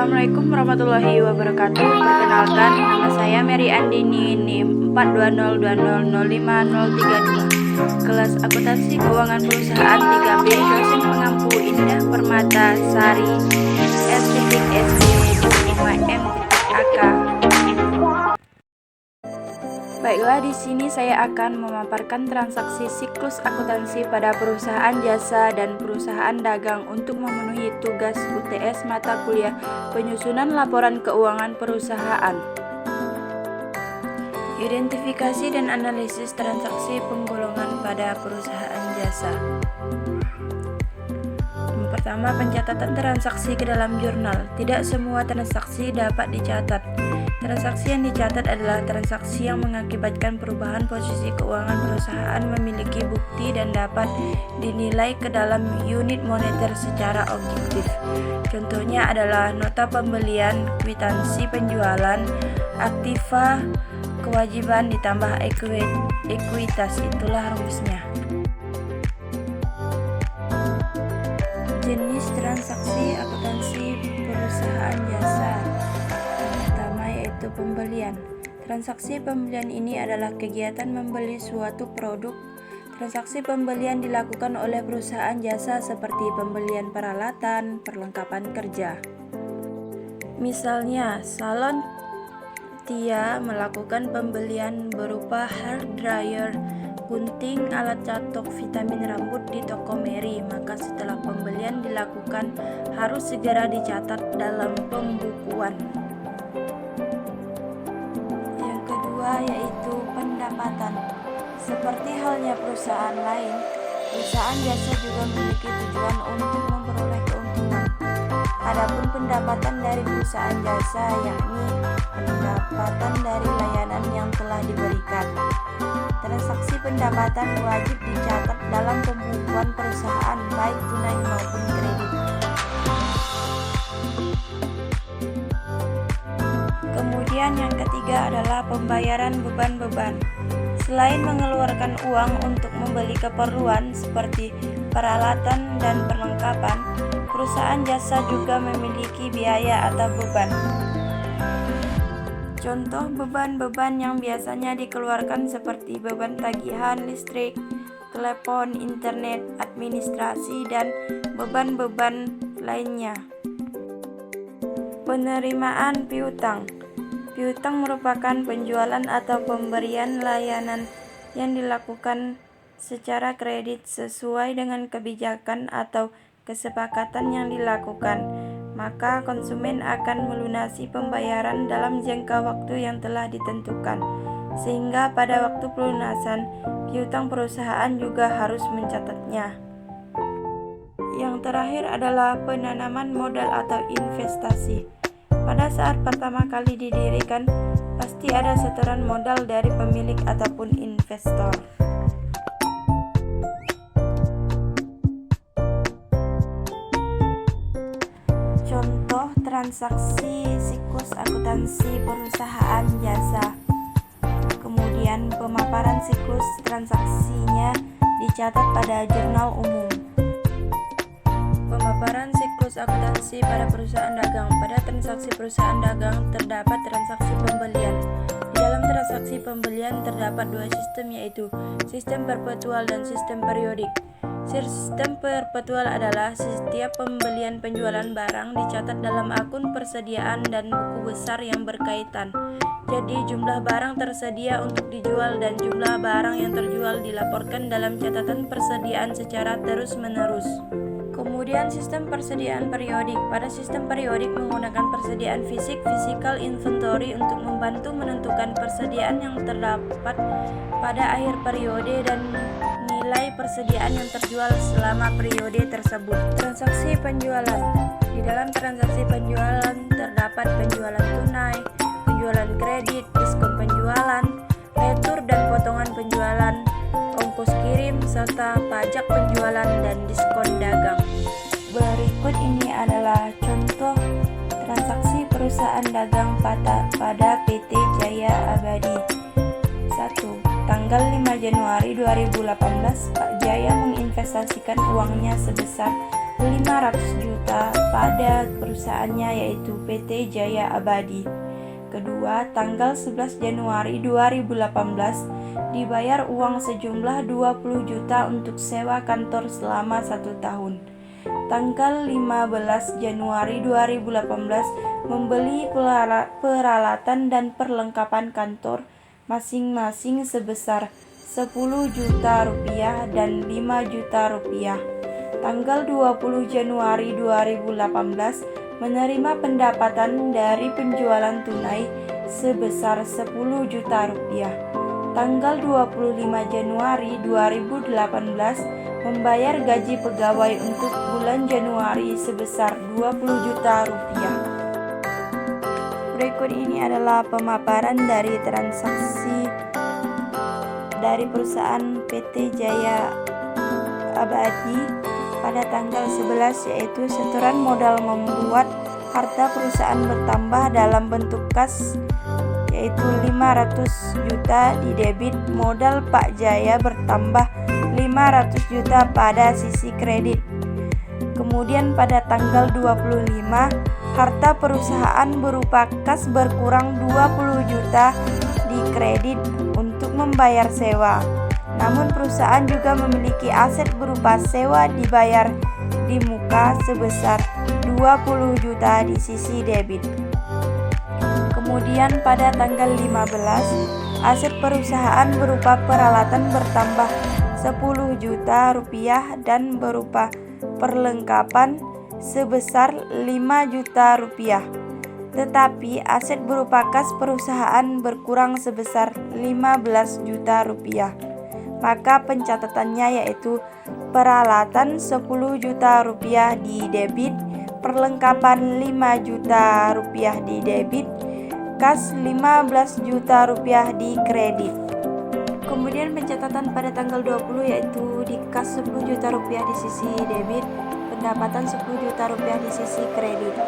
Assalamualaikum warahmatullahi wabarakatuh. Perkenalkan, nama saya Mary Andini, NIM 420205032. Kelas Akuntansi Keuangan Perusahaan 3B, dosen pengampu Indah Permata Sari, S.SD 5M.AK. Baiklah, di sini saya akan memaparkan transaksi siklus akuntansi pada perusahaan jasa dan perusahaan dagang untuk memenuhi tugas UTS mata kuliah penyusunan laporan keuangan perusahaan. Identifikasi dan analisis transaksi penggolongan pada perusahaan jasa. Yang pertama, pencatatan transaksi ke dalam jurnal. Tidak semua transaksi dapat dicatat. Transaksi yang dicatat adalah transaksi yang mengakibatkan perubahan posisi keuangan perusahaan, memiliki bukti dan dapat dinilai ke dalam unit moneter secara objektif. Contohnya adalah nota pembelian, kwitansi penjualan, aktiva, kewajiban ditambah ekuitas. Itulah rumusnya. Jenis transaksi akuntansi perusahaan jasa. Pembelian. Transaksi pembelian ini adalah kegiatan membeli suatu produk. Transaksi pembelian dilakukan oleh perusahaan jasa seperti pembelian peralatan, perlengkapan kerja. Misalnya, salon Tia melakukan pembelian berupa hair dryer, gunting, alat catok vitamin rambut di toko Mary, maka setelah pembelian dilakukan harus segera dicatat dalam pembukuan. Yaitu pendapatan. Seperti halnya perusahaan lain, perusahaan jasa juga memiliki tujuan untuk memperoleh keuntungan. Adapun pendapatan dari perusahaan jasa yakni pendapatan dari layanan yang telah diberikan. Transaksi pendapatan wajib dicatat dalam pembukuan perusahaan baik tunai maupun kredit. Kemudian yang ketiga adalah pembayaran beban-beban. Selain mengeluarkan uang untuk membeli keperluan seperti peralatan dan perlengkapan, perusahaan jasa juga memiliki biaya atau beban. Contoh beban-beban yang biasanya dikeluarkan seperti beban tagihan listrik, telepon, internet, administrasi, dan beban-beban lainnya. Penerimaan piutang. Piutang merupakan penjualan atau pemberian layanan yang dilakukan secara kredit sesuai dengan kebijakan atau kesepakatan yang dilakukan. Maka konsumen akan melunasi pembayaran dalam jangka waktu yang telah ditentukan, sehingga pada waktu pelunasan, piutang perusahaan juga harus mencatatnya. Yang terakhir adalah penanaman modal atau investasi. Pada saat pertama kali didirikan, pasti ada setoran modal dari pemilik ataupun investor. Contoh transaksi siklus akuntansi perusahaan jasa. Kemudian pemaparan siklus transaksinya dicatat pada jurnal umum. Pemaparan siklus akuntansi pada perusahaan dagang. Pada transaksi perusahaan dagang terdapat transaksi pembelian. Di dalam transaksi pembelian terdapat dua sistem, yaitu sistem perpetual dan sistem periodik. Sistem perpetual adalah setiap pembelian penjualan barang dicatat dalam akun persediaan dan buku besar yang berkaitan. Jadi jumlah barang tersedia untuk dijual dan jumlah barang yang terjual dilaporkan dalam catatan persediaan secara terus-menerus. Kemudian sistem persediaan periodik. Pada sistem periodik menggunakan persediaan fisik physical inventory untuk membantu menentukan persediaan yang terdapat pada akhir periode dan nilai persediaan yang terjual selama periode tersebut. Transaksi penjualan. Di dalam transaksi penjualan terdapat penjualan tunai, penjualan kredit, diskon penjualan, retur dan potongan penjualan, ongkos kirim, serta pajak penjualan dan diskon dagang. Berikut ini adalah contoh transaksi perusahaan dagang pada PT Jaya Abadi. 1. Tanggal 5 Januari 2018, Pak Jaya menginvestasikan uangnya sebesar 500 juta pada perusahaannya yaitu PT Jaya Abadi. Kedua, tanggal 11 Januari 2018 dibayar uang sejumlah 20 juta untuk sewa kantor selama 1 tahun. Tanggal 15 Januari 2018 membeli peralatan dan perlengkapan kantor masing-masing sebesar 10 juta rupiah dan 5 juta rupiah. Tanggal 20 Januari 2018 menerima pendapatan dari penjualan tunai sebesar 10 juta rupiah. Tanggal 25 Januari 2018 membayar gaji pegawai untuk bulan Januari sebesar 20 juta rupiah. Berikut ini adalah pemaparan dari transaksi dari perusahaan PT Jaya Abadi pada tanggal 11, yaitu setoran modal membuat harta perusahaan bertambah dalam bentuk kas, yaitu 500 juta di debit. Modal Pak Jaya bertambah 500 juta pada sisi kredit. Kemudian pada tanggal 25, harta perusahaan berupa kas berkurang 20 juta di kredit untuk membayar sewa. Namun perusahaan juga memiliki aset berupa sewa dibayar di muka sebesar 20 juta di sisi debit. Kemudian pada tanggal 15, aset perusahaan berupa peralatan bertambah 10 juta rupiah dan berupa perlengkapan sebesar 5 juta rupiah. Tetapi aset berupa kas perusahaan berkurang sebesar 15 juta rupiah. Maka pencatatannya yaitu peralatan 10 juta rupiah di debit, perlengkapan 5 juta rupiah di debit, kas 15 juta rupiah di kredit. Kemudian pencatatan pada tanggal 20 yaitu di kas 10 juta rupiah di sisi debit, pendapatan 10 juta rupiah di sisi kredit.